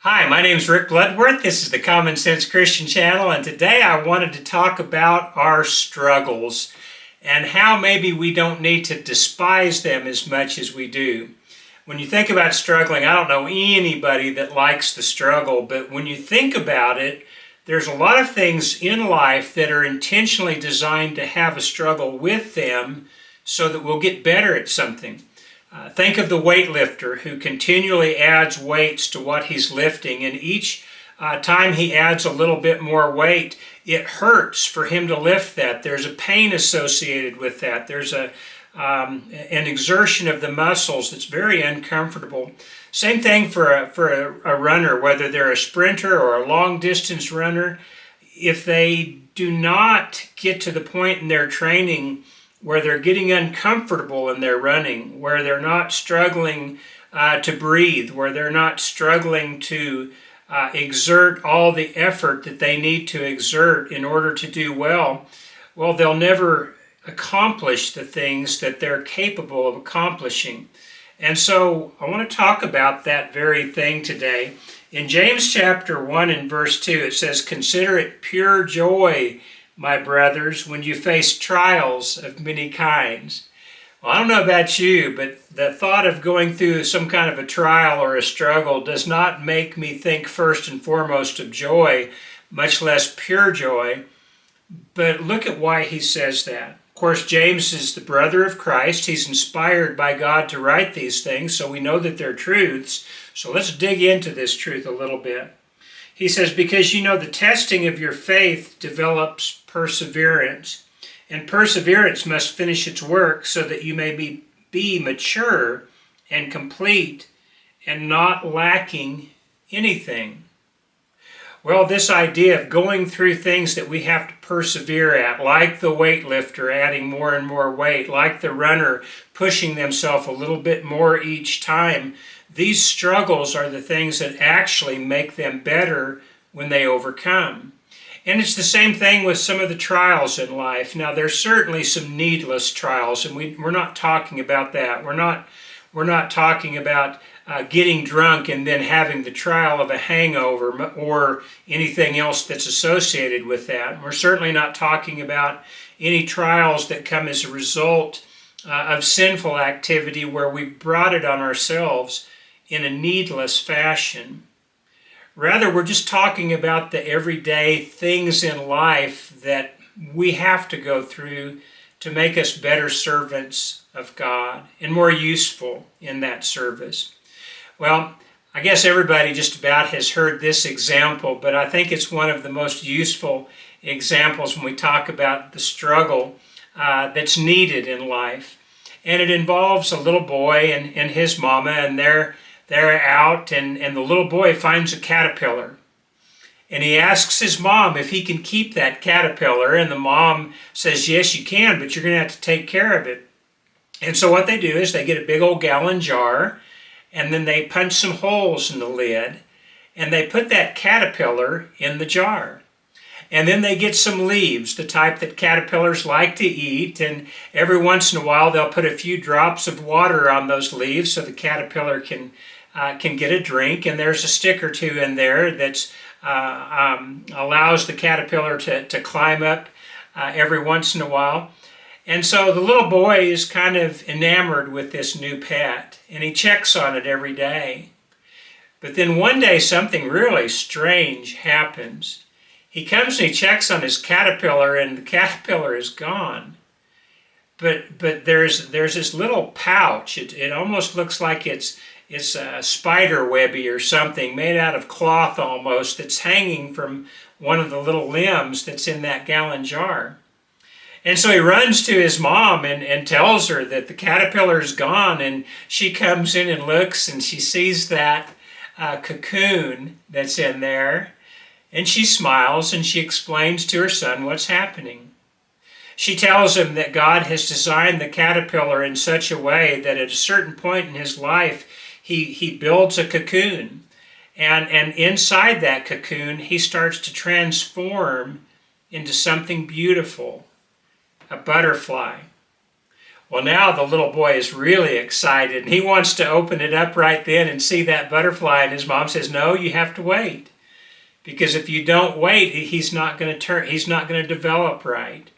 Hi, my name is Rick Bloodworth. This is the Common Sense Christian Channel, and today I wanted to talk about our struggles and how maybe we don't need to despise them as much as we do. When you think about struggling, I don't know anybody that likes the struggle, but when you think about it, there's a lot of things in life that are intentionally designed to have a struggle with them so that we'll get better at something. Think of the weightlifter who continually adds weights to what he's lifting, and each time he adds a little bit more weight, it hurts for him to lift that. There's a pain associated with that. There's an exertion of the muscles that's very uncomfortable. Same thing for a runner, whether they're a sprinter or a long-distance runner. If they do not get to the point in their training where they're getting uncomfortable in their running, where they're not struggling to breathe, where they're not struggling to exert all the effort that they need to exert in order to do well, they'll never accomplish the things that they're capable of accomplishing. And so I want to talk about that very thing today. In James chapter 1 and verse 2, it says, "Consider it pure joy, my brothers, when you face trials of many kinds." Well, I don't know about you, but the thought of going through some kind of a trial or a struggle does not make me think first and foremost of joy, much less pure joy. But look at why he says that. Of course, James is the brother of Christ. He's inspired by God to write these things, so we know that they're truths. So let's dig into this truth a little bit. He says, "Because you know the testing of your faith develops perseverance, and perseverance must finish its work so that you may be mature and complete and not lacking anything." Well, this idea of going through things that we have to persevere at, like the weightlifter adding more and more weight, like the runner pushing themselves a little bit more each time, these struggles are the things that actually make them better when they overcome. And it's the same thing with some of the trials in life. Now, there's certainly some needless trials, and we're not talking about that. We're not talking about getting drunk and then having the trial of a hangover or anything else that's associated with that. We're certainly not talking about any trials that come as a result of sinful activity where we've brought it on ourselves in a needless fashion. Rather, we're just talking about the everyday things in life that we have to go through to make us better servants of God and more useful in that service. Well, I guess everybody just about has heard this example, but I think it's one of the most useful examples when we talk about the struggle that's needed in life. And it involves a little boy and his mama, and they're out, and the little boy finds a caterpillar. And he asks his mom if he can keep that caterpillar, and the mom says, "Yes, you can, but you're going to have to take care of it." And so what they do is they get a big old gallon jar, and then they punch some holes in the lid, and they put that caterpillar in the jar. And then they get some leaves, the type that caterpillars like to eat, and every once in a while they'll put a few drops of water on those leaves so the caterpillar can get a drink, and there's a stick or two in there that allows the caterpillar to climb up every once in a while. And so the little boy is kind of enamored with this new pet, and he checks on it every day. But then one day something really strange happens. He comes and he checks on his caterpillar, and the caterpillar is gone. But there's this little pouch. It almost looks like it's a spider webby or something made out of cloth almost that's hanging from one of the little limbs that's in that gallon jar. And so he runs to his mom and tells her that the caterpillar is gone, and she comes in and looks, and she sees that cocoon that's in there, and she smiles and she explains to her son what's happening. She tells him that God has designed the caterpillar in such a way that at a certain point in his life, he builds a cocoon. And inside that cocoon, he starts to transform into something beautiful, a butterfly. Well, now the little boy is really excited, and he wants to open it up right then and see that butterfly, and his mom says, no, you have to wait. Because if you don't wait, he's not going to develop right.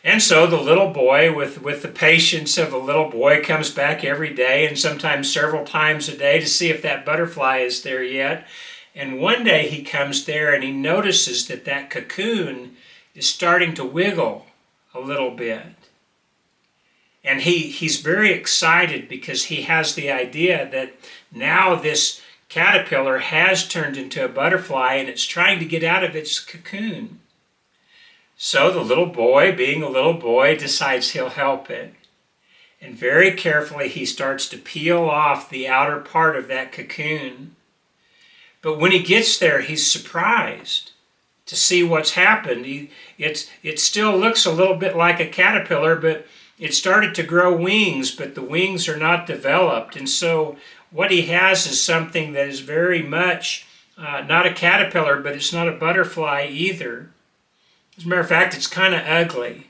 And so the little boy, with the patience of a little boy, comes back every day and sometimes several times a day to see if that butterfly is there yet. And one day he comes there and he notices that that cocoon is starting to wiggle a little bit. And he's very excited because he has the idea that now this caterpillar has turned into a butterfly and it's trying to get out of its cocoon. So the little boy, being a little boy, decides he'll help it. And very carefully he starts to peel off the outer part of that cocoon. But when he gets there, he's surprised to see what's happened. It still looks a little bit like a caterpillar, but it started to grow wings, but the wings are not developed. And so what he has is something that is very much not a caterpillar, but it's not a butterfly either. As a matter of fact, it's kind of ugly.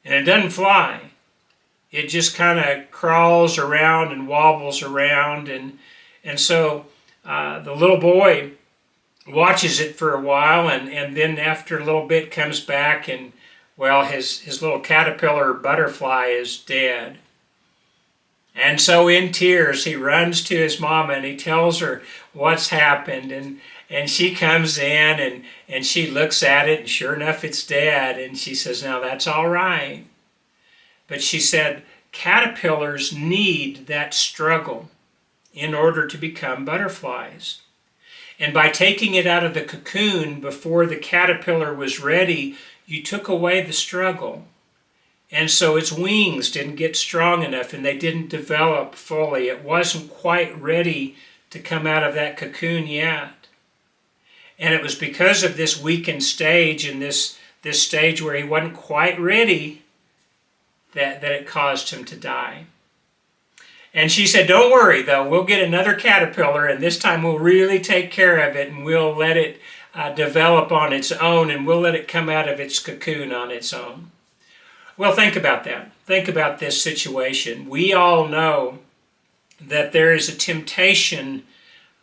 And it doesn't fly. It just kind of crawls around and wobbles around. And so the little boy watches it for a while, and then after a little bit comes back and, well, his little caterpillar butterfly is dead. And so in tears, he runs to his mama and he tells her what's happened. And she comes in and she looks at it, and sure enough, it's dead. And she says, now that's all right. But she said, caterpillars need that struggle in order to become butterflies. And by taking it out of the cocoon before the caterpillar was ready, you took away the struggle. And so its wings didn't get strong enough and they didn't develop fully. It wasn't quite ready to come out of that cocoon yet. And it was because of this weakened stage and this stage where he wasn't quite ready that it caused him to die. And she said, don't worry though, we'll get another caterpillar and this time we'll really take care of it and we'll let it develop on its own and we'll let it come out of its cocoon on its own. Well, think about that. Think about this situation. We all know that there is a temptation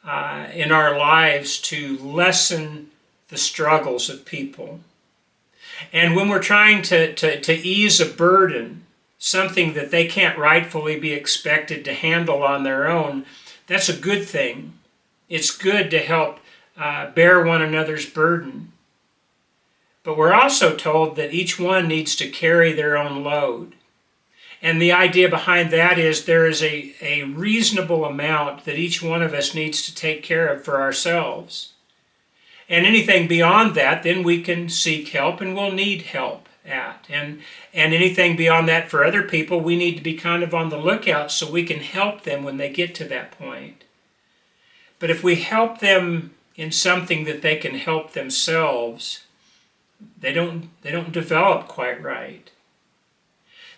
in our lives to lessen the struggles of people. And when we're trying to ease a burden, something that they can't rightfully be expected to handle on their own, that's a good thing. It's good to help bear one another's burden. But we're also told that each one needs to carry their own load. And the idea behind that is there is a reasonable amount that each one of us needs to take care of for ourselves. And anything beyond that, then we can seek help and we'll need help at. And anything beyond that for other people, we need to be kind of on the lookout so we can help them when they get to that point. But if we help them in something that they can help themselves, they don't develop quite right.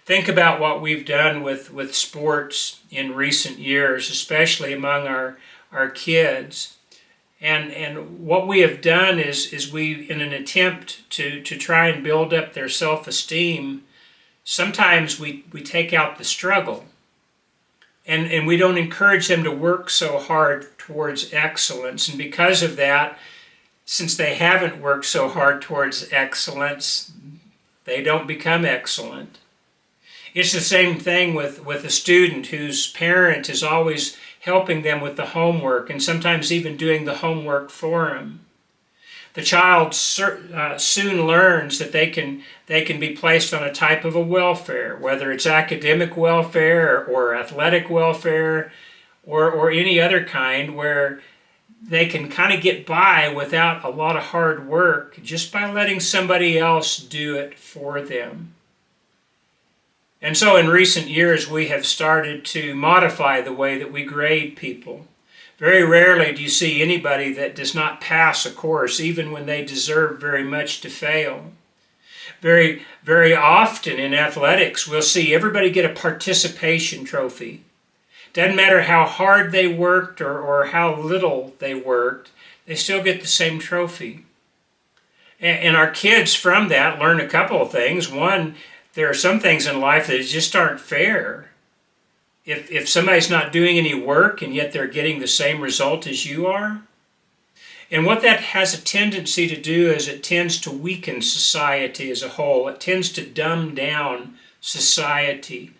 Think about what we've done with sports in recent years, especially among our kids. And what we have done is we, in an attempt to try and build up their self-esteem, sometimes we take out the struggle. And we don't encourage them to work so hard towards excellence. And because of that, since they haven't worked so hard towards excellence, they don't become excellent. It's the same thing with a student whose parent is always helping them with the homework and sometimes even doing the homework for them. The child soon learns that they can be placed on a type of a welfare, whether it's academic welfare or athletic welfare or any other kind, where they can kind of get by without a lot of hard work just by letting somebody else do it for them. And so in recent years, we have started to modify the way that we grade people. Very rarely do you see anybody that does not pass a course, even when they deserve very much to fail. Very, very often in athletics, we'll see everybody get a participation trophy. Doesn't matter how hard they worked or how little they worked, they still get the same trophy. And our kids from that learn a couple of things. One, there are some things in life that just aren't fair. If somebody's not doing any work and yet they're getting the same result as you are. And what that has a tendency to do is it tends to weaken society as a whole. It tends to dumb down society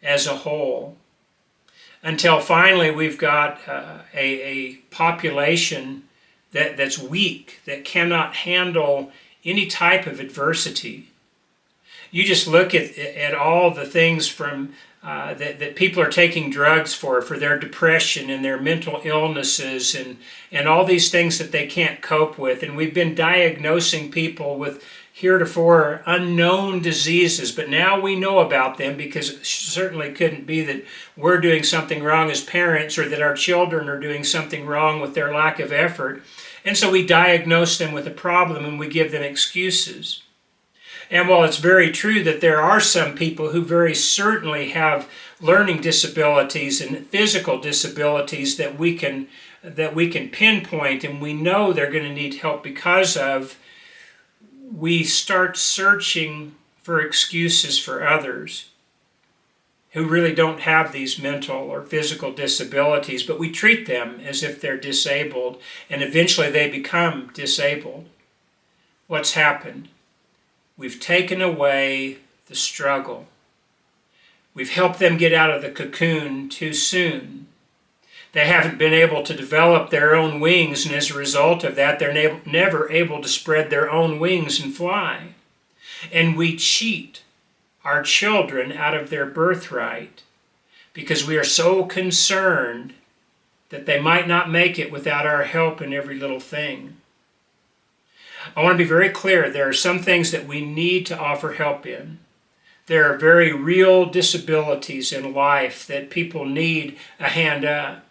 as a whole. Until finally we've got a population that's weak, that cannot handle any type of adversity. You just look at all the things from that people are taking drugs for their depression and their mental illnesses and all these things that they can't cope with. And we've been diagnosing people with heretofore unknown diseases, but now we know about them because it certainly couldn't be that we're doing something wrong as parents or that our children are doing something wrong with their lack of effort. And so we diagnose them with a problem and we give them excuses. And while it's very true that there are some people who very certainly have learning disabilities and physical disabilities that we can pinpoint and we know they're going to need help because of, we start searching for excuses for others who really don't have these mental or physical disabilities, but we treat them as if they're disabled, and eventually they become disabled. What's happened? We've taken away the struggle. We've helped them get out of the cocoon too soon. They haven't been able to develop their own wings, and as a result of that, they're never able to spread their own wings and fly. And we cheat our children out of their birthright because we are so concerned that they might not make it without our help in every little thing. I want to be very clear. There are some things that we need to offer help in. There are very real disabilities in life that people need a hand up.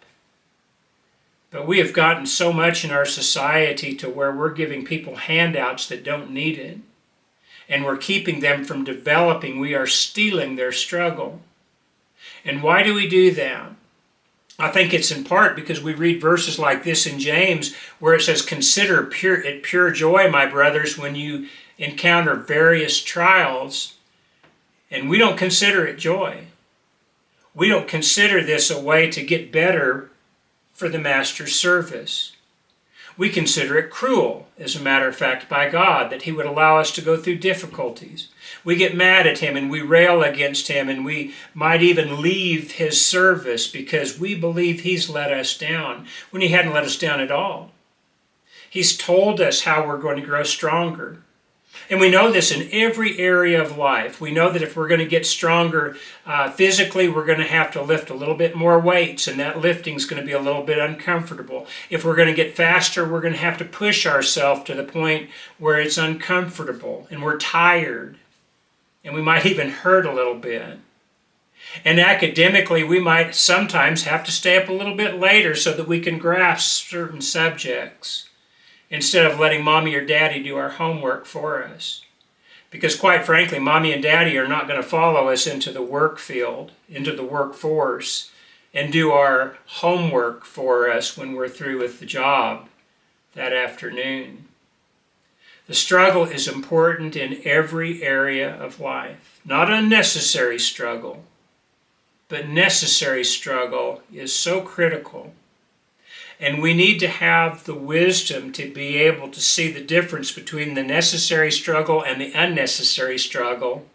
But we have gotten so much in our society to where we're giving people handouts that don't need it. And we're keeping them from developing. We are stealing their struggle. And why do we do that? I think it's in part because we read verses like this in James where it says, "Consider it pure joy, my brothers, when you encounter various trials." And we don't consider it joy. We don't consider this a way to get better for the Master's service. We consider it cruel, as a matter of fact, by God, that He would allow us to go through difficulties. We get mad at Him and we rail against Him and we might even leave His service because we believe He's let us down when He hadn't let us down at all. He's told us how we're going to grow stronger. And we know this in every area of life. We know that if we're going to get stronger physically, we're going to have to lift a little bit more weights, and that lifting is going to be a little bit uncomfortable. If we're going to get faster, we're going to have to push ourselves to the point where it's uncomfortable, and we're tired, and we might even hurt a little bit. And academically, we might sometimes have to stay up a little bit later so that we can grasp certain subjects, instead of letting mommy or daddy do our homework for us. Because quite frankly, mommy and daddy are not going to follow us into the work field, into the workforce, and do our homework for us when we're through with the job that afternoon. The struggle is important in every area of life. Not unnecessary struggle, but necessary struggle is so critical. And we need to have the wisdom to be able to see the difference between the necessary struggle and the unnecessary struggle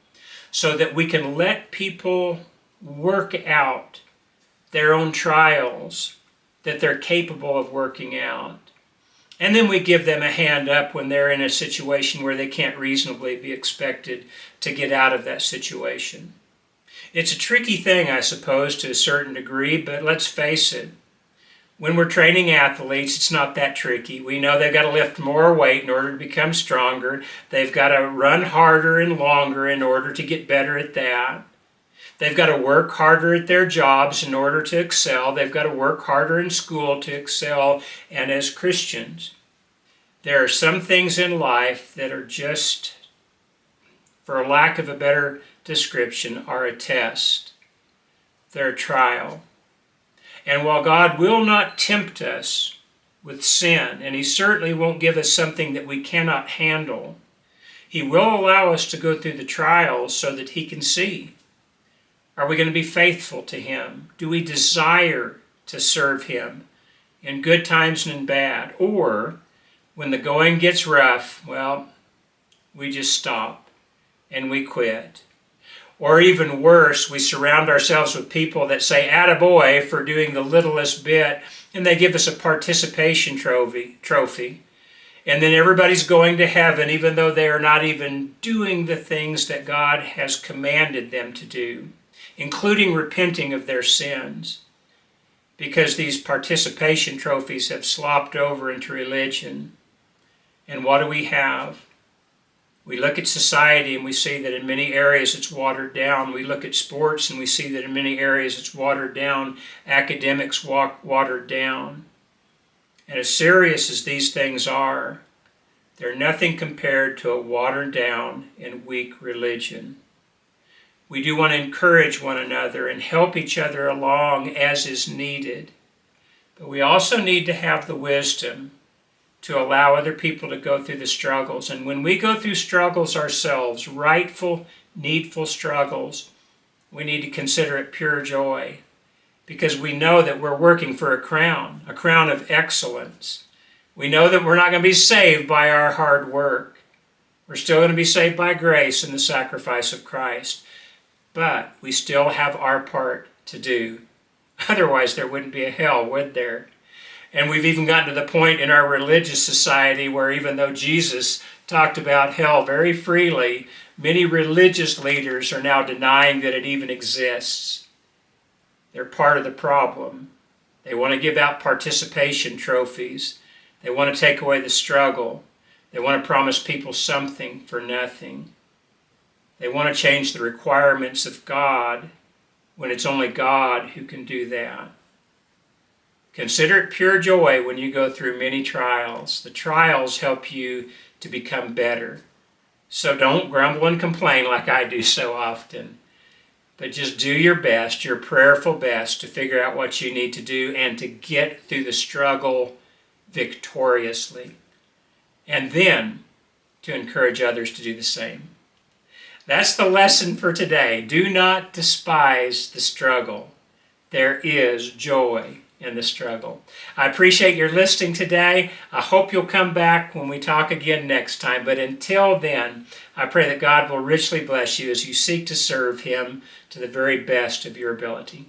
so that we can let people work out their own trials that they're capable of working out. And then we give them a hand up when they're in a situation where they can't reasonably be expected to get out of that situation. It's a tricky thing, I suppose, to a certain degree, but let's face it. When we're training athletes, it's not that tricky. We know they've got to lift more weight in order to become stronger. They've got to run harder and longer in order to get better at that. They've got to work harder at their jobs in order to excel. They've got to work harder in school to excel. And as Christians, there are some things in life that are just, for a lack of a better description, are a test. They're a trial. And while God will not tempt us with sin, and He certainly won't give us something that we cannot handle, He will allow us to go through the trials so that He can see. Are we going to be faithful to Him? Do we desire to serve Him in good times and in bad? Or when the going gets rough, well, we just stop and we quit. Or even worse, we surround ourselves with people that say, "Attaboy," for doing the littlest bit, and they give us a participation trophy. And then everybody's going to heaven, even though they are not even doing the things that God has commanded them to do, including repenting of their sins, because these participation trophies have slopped over into religion. And what do we have? We look at society and we see that in many areas it's watered down. We look at sports and we see that in many areas it's watered down. Academics watered down. And as serious as these things are, they're nothing compared to a watered down and weak religion. We do want to encourage one another and help each other along as is needed. But we also need to have the wisdom to allow other people to go through the struggles. And when we go through struggles ourselves, rightful, needful struggles, we need to consider it pure joy, because we know that we're working for a crown of excellence. We know that we're not going to be saved by our hard work. We're still going to be saved by grace and the sacrifice of Christ. But we still have our part to do. Otherwise, there wouldn't be a hell, would there? And we've even gotten to the point in our religious society where even though Jesus talked about hell very freely, many religious leaders are now denying that it even exists. They're part of the problem. They want to give out participation trophies. They want to take away the struggle. They want to promise people something for nothing. They want to change the requirements of God when it's only God who can do that. Consider it pure joy when you go through many trials. The trials help you to become better. So don't grumble and complain like I do so often. But just do your best, your prayerful best, to figure out what you need to do and to get through the struggle victoriously. And then to encourage others to do the same. That's the lesson for today. Do not despise the struggle. There is joy in the struggle. I appreciate your listening today. I hope you'll come back when we talk again next time. But until then, I pray that God will richly bless you as you seek to serve Him to the very best of your ability.